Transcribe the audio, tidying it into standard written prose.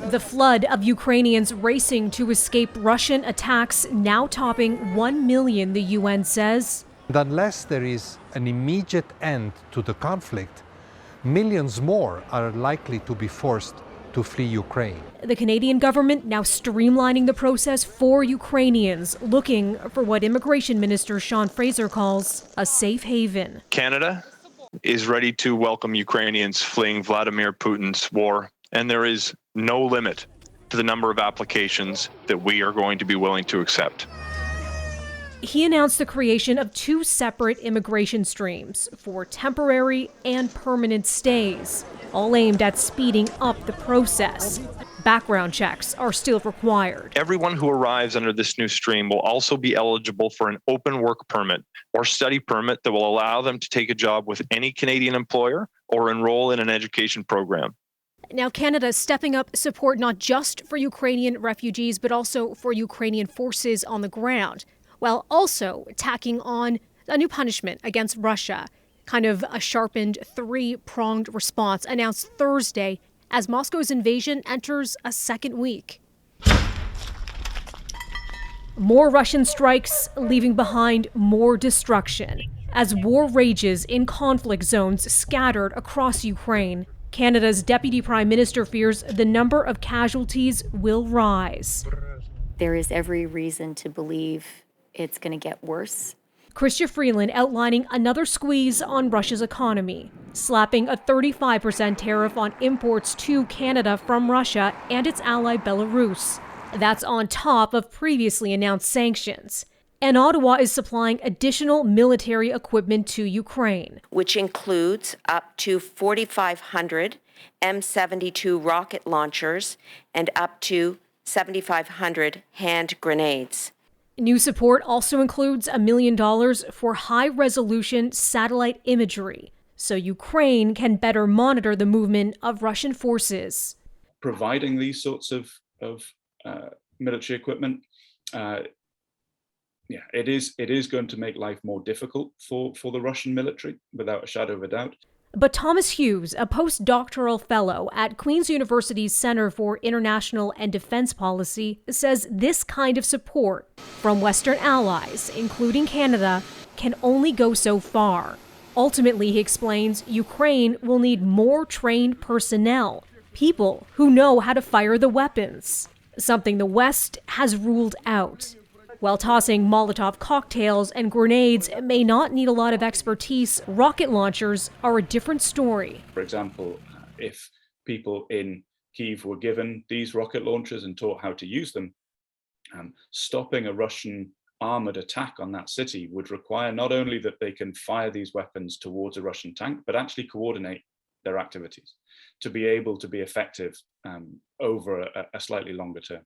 The flood of Ukrainians racing to escape Russian attacks now topping 1 million, the UN says. And unless there is an immediate end to the conflict, millions more are likely to be forced to flee Ukraine. The Canadian government now streamlining the process for Ukrainians, looking for what Immigration Minister Sean Fraser calls a safe haven. Canada is ready to welcome Ukrainians fleeing Vladimir Putin's war, and there is no limit to the number of applications that we are going to be willing to accept. He announced the creation of 2 separate immigration streams for temporary and permanent stays, all aimed at speeding up the process. Background checks are still required. Everyone who arrives under this new stream will also be eligible for an open work permit or study permit that will allow them to take a job with any Canadian employer or enroll in an education program. Now, Canada is stepping up support not just for Ukrainian refugees, but also for Ukrainian forces on the ground, while also tacking on a new punishment against Russia, kind of a sharpened 3-pronged response announced Thursday as Moscow's invasion enters a second week. More Russian strikes leaving behind more destruction. As war rages in conflict zones scattered across Ukraine, Canada's Deputy Prime Minister fears the number of casualties will rise. There is every reason to believe it's going to get worse. Chrystia Freeland outlining another squeeze on Russia's economy, slapping a 35% tariff on imports to Canada from Russia and its ally Belarus. That's on top of previously announced sanctions. And Ottawa is supplying additional military equipment to Ukraine, which includes up to 4,500 M72 rocket launchers and up to 7,500 hand grenades. New support also includes $1 million for high-resolution satellite imagery, so Ukraine can better monitor the movement of Russian forces. Providing these sorts of military equipment, it is going to make life more difficult for the Russian military, without a shadow of a doubt. But Thomas Hughes, a postdoctoral fellow at Queen's University's Center for International and Defense Policy, says this kind of support from Western allies, including Canada, can only go so far. Ultimately, he explains, Ukraine will need more trained personnel, people who know how to fire the weapons, something the West has ruled out. While tossing Molotov cocktails and grenades may not need a lot of expertise, rocket launchers are a different story. For example, if people in Kyiv were given these rocket launchers and taught how to use them, stopping a Russian armored attack on that city would require not only that they can fire these weapons towards a Russian tank, but actually coordinate their activities to be able to be effective over a slightly longer term.